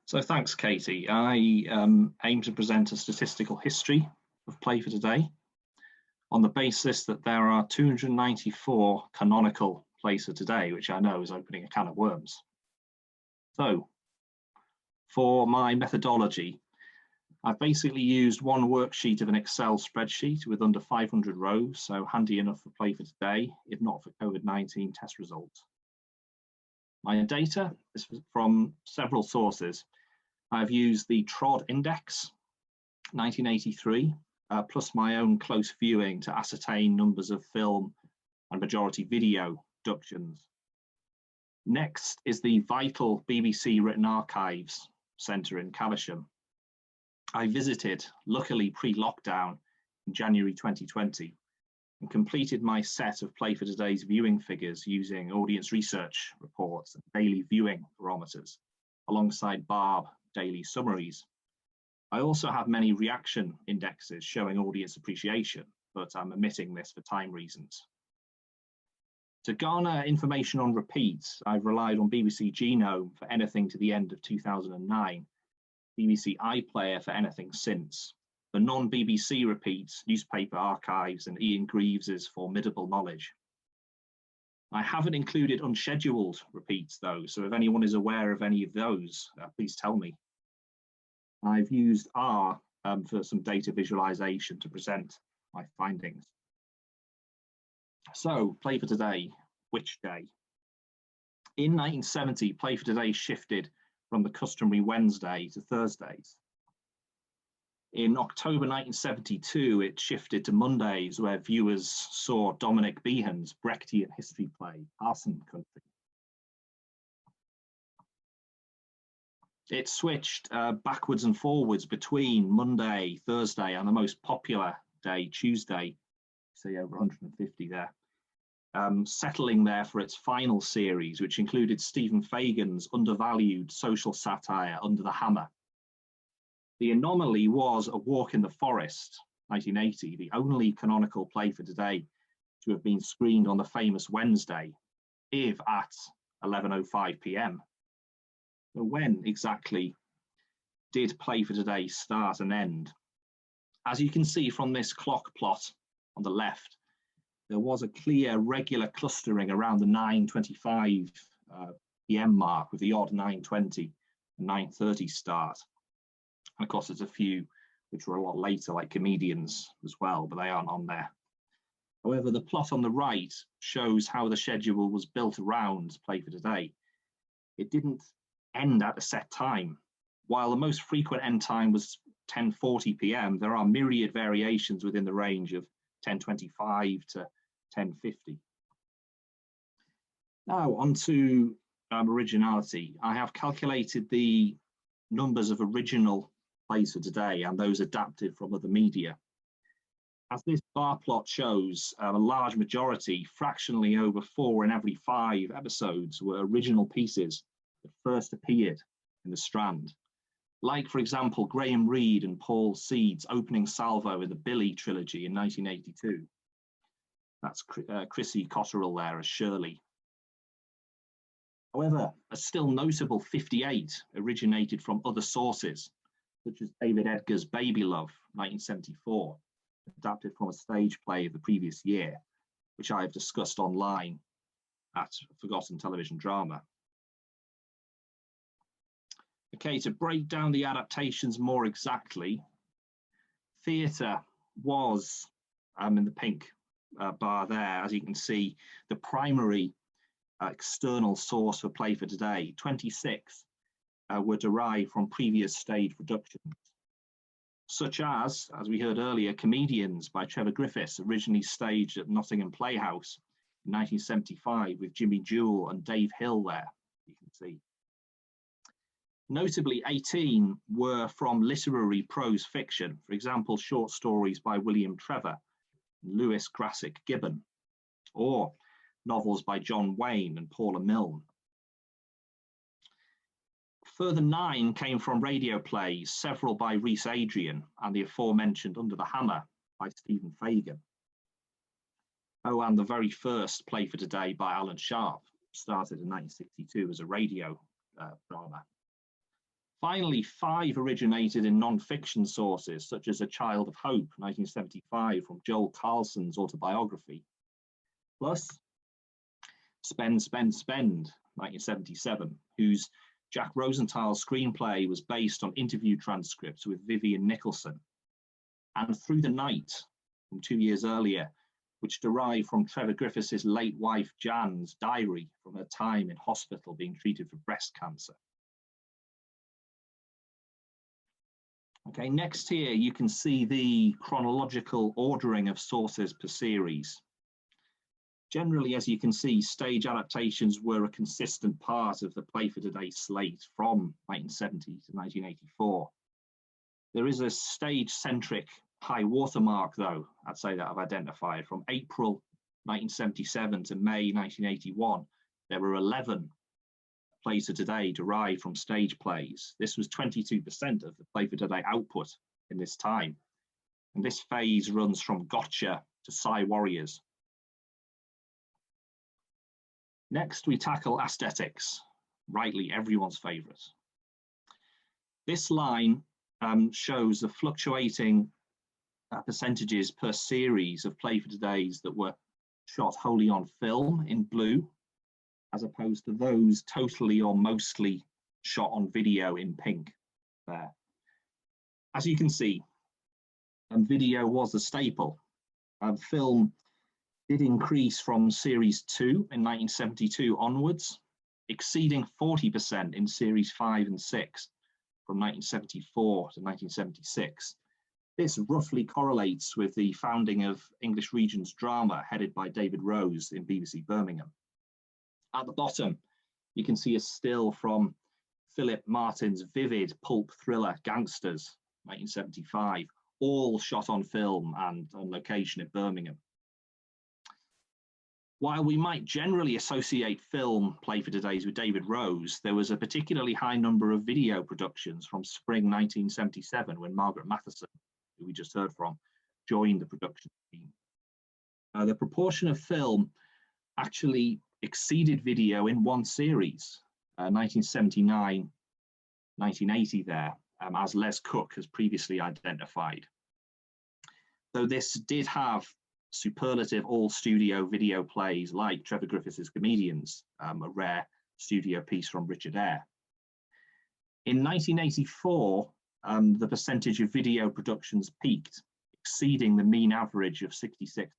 So thanks, Katie. I aim to present a statistical history of play for today on the basis that there are 294 canonical plays for today, which I know is opening a can of worms. So for my methodology, I've basically used one worksheet of an Excel spreadsheet with under 500 rows, so handy enough for play for today, if not for COVID-19 test results. My data is from several sources. I've used the TROD index, 1983, plus my own close viewing to ascertain numbers of film and majority video deductions. Next is the vital BBC Written Archives Centre in Caversham. I visited, luckily pre-lockdown, in January 2020 and completed my set of Play for Today's viewing figures using audience research reports and daily viewing barometers, alongside Barb daily summaries. I also have many reaction indexes showing audience appreciation, but I'm omitting this for time reasons. To garner information on repeats, I've relied on BBC Genome for anything to the end of 2009, BBC iPlayer for anything since. The non-BBC repeats, Newspaper Archives and Ian Greaves's Formidable Knowledge. I haven't included unscheduled repeats though, so if anyone is aware of any of those, please tell me. I've used R for some data visualization to present my findings. So, Play for Today, which day? In 1970, Play for Today shifted from the customary Wednesday to Thursdays. In October 1972, it shifted to Mondays, where viewers saw Dominic Behan's Brechtian history play, Arson Country. It switched backwards and forwards between Monday, Thursday, and the most popular day, Tuesday, say over 150 there, settling there for its final series, which included Stephen Fagan's undervalued social satire, Under the Hammer. The anomaly was A Walk in the Forest, 1980, the only canonical play for today to have been screened on the famous Wednesday, if at 11:05 p.m. So when exactly did Play for Today start and end? As you can see from this clock plot on the left, there was a clear regular clustering around the 9:25 p.m. mark, with the odd 9:20 and 9:30 start. And of course, there's a few which were a lot later, like Comedians as well, but they aren't on there. However, the plot on the right shows how the schedule was built around Play for Today. It didn't end at a set time. While the most frequent end time was 10:40 p.m, there are myriad variations within the range of 10:25 to 10:50. Now, on to originality. I have calculated the numbers of original plays for today and those adapted from other media. As this bar plot shows, a large majority, fractionally over 4 in every 5 episodes, were original pieces that first appeared in the Strand. Like, for example, Graham Reed and Paul Seed's opening salvo in the Billy trilogy in 1982. That's Chrissy Cotterill there as Shirley. However, a still notable 58 originated from other sources, such as David Edgar's Baby Love, 1974, adapted from a stage play of the previous year, which I have discussed online at Forgotten Television Drama. Okay, to break down the adaptations more exactly, theatre was, in the pink bar there, as you can see, the primary external source for Play for Today. 26 were derived from previous stage productions, such as we heard earlier, Comedians by Trevor Griffiths, originally staged at Nottingham Playhouse in 1975 with Jimmy Jewell and Dave Hill there, you can see. Notably, 18 were from literary prose fiction, for example, short stories by William Trevor and Lewis Grassic Gibbon, or novels by John Wayne and Paula Milne. Further 9 came from radio plays, several by Rhys Adrian and the aforementioned Under the Hammer by Stephen Fagan. Oh, and the very first Play for Today by Alan Sharp started in 1962 as a radio drama. Finally, 5 originated in non-fiction sources, such as A Child of Hope, 1975, from Joel Carlson's autobiography, plus Spend, Spend, Spend, 1977, whose Jack Rosenthal's screenplay was based on interview transcripts with Vivian Nicholson, and Through the Night, from 2 years earlier, which derived from Trevor Griffiths' late wife Jan's diary from her time in hospital being treated for breast cancer. Okay, next here you can see the chronological ordering of sources per series. Generally, as you can see, stage adaptations were a consistent part of the Play for Today slate from 1970 to 1984. There is a stage-centric high watermark, though, I'd say that I've identified. From April 1977 to May 1981, there were 11 Plays for Today derived from stage plays. This was 22% of the Play for Today output in this time. And this phase runs from Gotcha to Psy Warriors. Next, we tackle aesthetics, rightly everyone's favorite. This line shows the fluctuating percentages per series of Play for Todays that were shot wholly on film in blue, as opposed to those totally or mostly shot on video in pink there. As you can see, video was a staple. Film did increase from Series 2 in 1972 onwards, exceeding 40% in Series 5 and 6 from 1974 to 1976. This roughly correlates with the founding of English Regions Drama, headed by David Rose in BBC Birmingham. At the bottom, you can see a still from Philip Martin's vivid pulp thriller Gangsters, 1975, all shot on film and on location in Birmingham. While we might generally associate film Play for Todays with David Rose, there was a particularly high number of video productions from spring 1977 when Margaret Matheson, who we just heard from, joined the production team. The proportion of film actually exceeded video in one series, 1979, 1980 there, as Les Cook has previously identified. Though this did have superlative all-studio video plays like Trevor Griffiths' Comedians, a rare studio piece from Richard Eyre. In 1984, the percentage of video productions peaked, exceeding the mean average of 66%.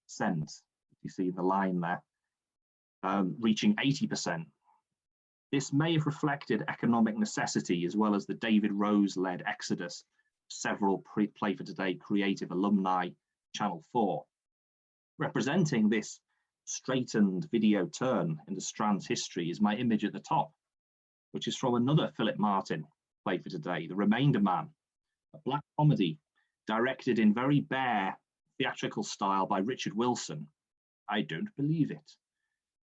You see the line there, reaching 80%. This may have reflected economic necessity as well as the David Rose-led exodus of several Play for Today creative alumni Channel 4. Representing this straightened video turn in the Strand's history is my image at the top, which is from another Philip Martin Play for Today, The Remainder Man, a black comedy directed in very bare theatrical style by Richard Wilson. I don't believe it,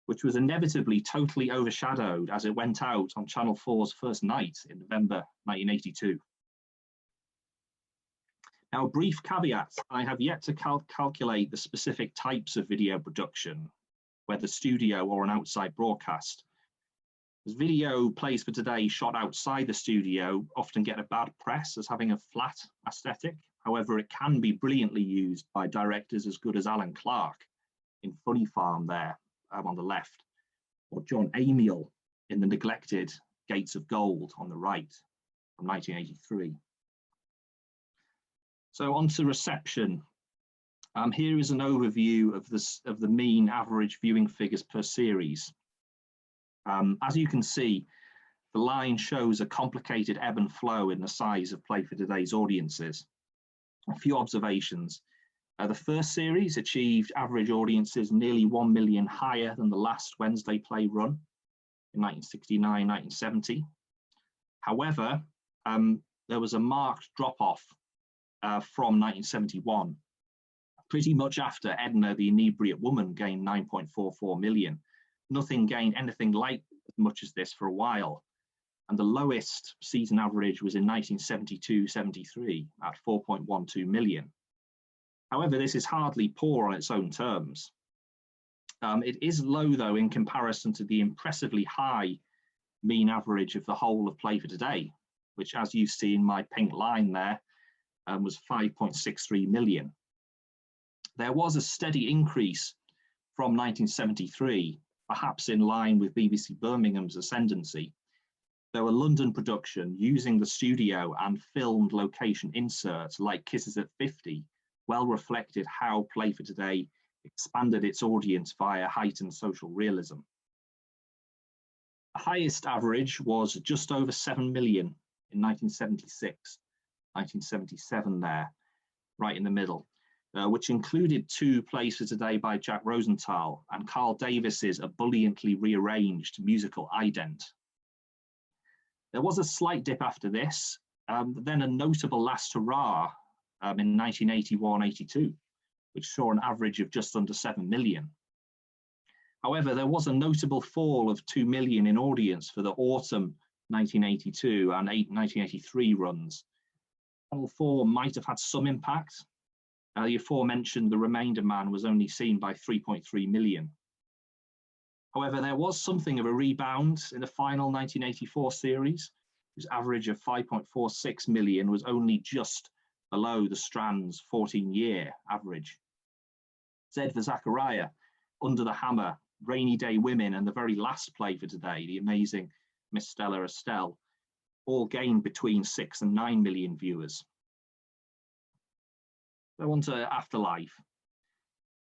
which was inevitably totally overshadowed as it went out on Channel 4's first night in November 1982. Now, a brief caveat, I have yet to calculate the specific types of video production, whether studio or an outside broadcast. As video Plays for Today shot outside the studio often get a bad press as having a flat aesthetic. However, it can be brilliantly used by directors as good as Alan Clark in Funny Farm there on the left, or John Amiel in the neglected Gates of Gold on the right from 1983. So on to reception. Here is an overview of the mean average viewing figures per series. As you can see, the line shows a complicated ebb and flow in the size of Play for Today's audiences. A few observations. The first series achieved average audiences nearly 1 million higher than the last Wednesday play run in 1969, 1970. However, there was a marked drop-off from 1971, pretty much after Edna the Inebriate Woman gained 9.44 million. Nothing gained anything like as much as this for a while. And the lowest season average was in 1972-73 at 4.12 million. However, this is hardly poor on its own terms. It is low, though, in comparison to the impressively high mean average of the whole of Play for Today, which, as you see in my pink line there, was 5.63 million. There was a steady increase from 1973, perhaps in line with BBC Birmingham's ascendancy. There were London production using the studio and filmed location inserts like Kisses at 50 well reflected how Play for Today expanded its audience via heightened social realism. The highest average was just over 7 million in 1976, 1977 there, right in the middle, which included 2 Plays for Today by Jack Rosenthal and Carl Davis's ebulliently rearranged musical Ident. There was a slight dip after this, then a notable last hurrah in 1981-82, which saw an average of just under 7 million. However, there was a notable fall of 2 million in audience for the autumn 1982 and 1983 runs. Channel 4 might have had some impact. The aforementioned The Remainder Man was only seen by 3.3 million. However, there was something of a rebound in the final 1984 series, whose average of 5.46 million was only just below the Strand's 14-year average. Z for Zachariah, Under the Hammer, Rainy Day Women, and the very last Play for Today, the amazing Miss Stella Estelle, all gained between 6 and 9 million viewers. So on to Afterlife.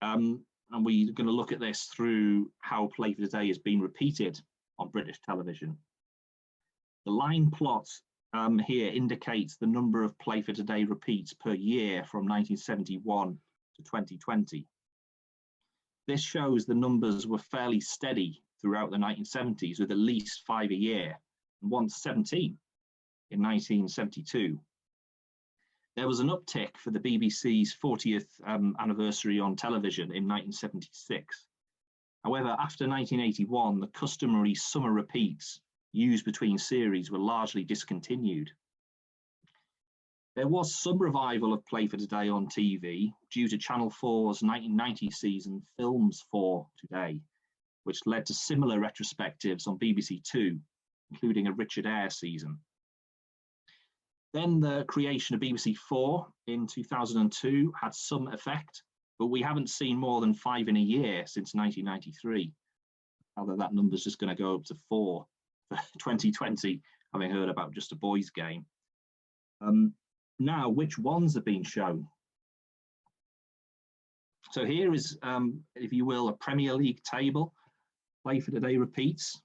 And we're going to look at this through how Play for Today has been repeated on British television. The line plot here indicates the number of Play for Today repeats per year from 1971 to 2020. This shows the numbers were fairly steady throughout the 1970s, with at least 5 a year, and once 17 in 1972. There was an uptick for the BBC's 40th anniversary on television in 1976. However, after 1981, the customary summer repeats used between series were largely discontinued. There was some revival of Play for Today on TV due to Channel 4's 1990 season Films for Today, which led to similar retrospectives on BBC Two, including a Richard Eyre season. Then the creation of BBC 4 in 2002 had some effect, but we haven't seen more than 5 in a year since 1993. Although that number's just going to go up to 4 for 2020, having heard about Just a Boys Game. Now, which ones have been shown? So here is, if you will, a Premier League table. Play for Today repeats.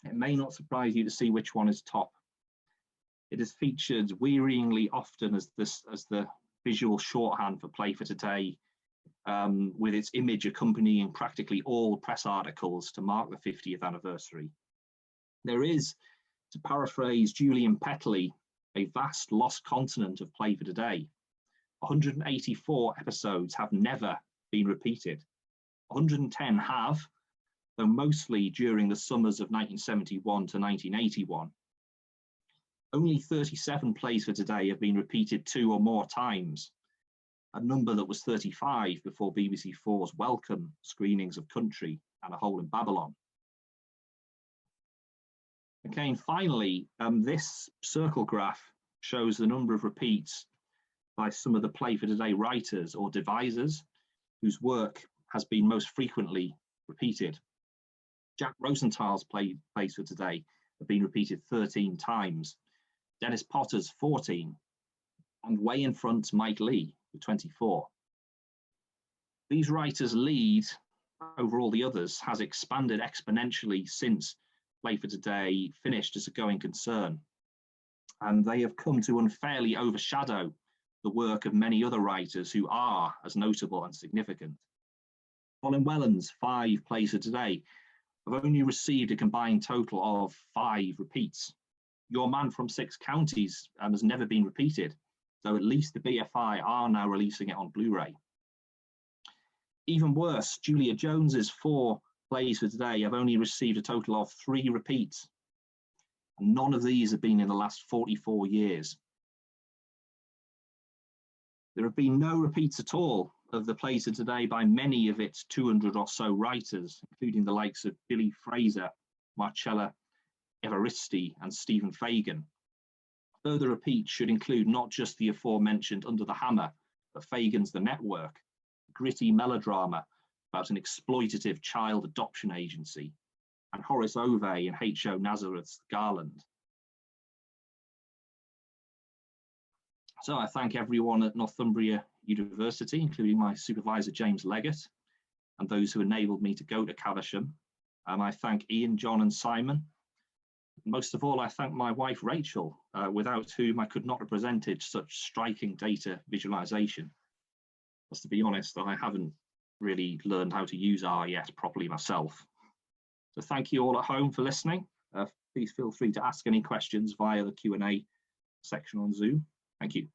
It may not surprise you to see which one is top. It is featured wearyingly often as the visual shorthand for Play for Today, with its image accompanying practically all press articles to mark the 50th anniversary. There is, to paraphrase Julian Petley, a vast lost continent of Play for Today. 184 episodes have never been repeated. 110 have, though mostly during the summers of 1971 to 1981. Only 37 Plays for Today have been repeated 2 or more times, a number that was 35 before BBC 4's welcome screenings of Country and A Hole in Babylon. Okay, and finally, this circle graph shows the number of repeats by some of the Play for Today writers or devisers whose work has been most frequently repeated. Jack Rosenthal's Plays for Today have been repeated 13 times, Dennis Potter's 14, and way in front Mike Leigh with 24. These writers' lead over all the others has expanded exponentially since Play for Today finished as a going concern, and they have come to unfairly overshadow the work of many other writers who are as notable and significant. Colin Whelan's 5 Plays for Today have only received a combined total of 5 repeats. Your Man from 6 Counties has never been repeated, though at least the BFI are now releasing it on Blu-ray. Even worse, Julia Jones's 4 Plays for Today have only received a total of 3 repeats, and none of these have been in the last 44 years. There have been no repeats at all of the Plays for Today by many of its 200 or so writers, including the likes of Billy Fraser, Marcella Evaristi, and Stephen Fagan. Further repeats should include not just the aforementioned Under the Hammer, but Fagan's The Network, gritty melodrama about an exploitative child adoption agency, and Horace Ove and H.O. Nazareth's Garland. So I thank everyone at Northumbria University, including my supervisor, James Leggett, and those who enabled me to go to Caversham. I thank Ian, John, and Simon. Most of all, I thank my wife, Rachel, without whom I could not have presented such striking data visualization. As to be honest, I haven't really learned how to use R yet properly myself. So thank you all at home for listening. Please feel free to ask any questions via the Q&A section on Zoom. Thank you.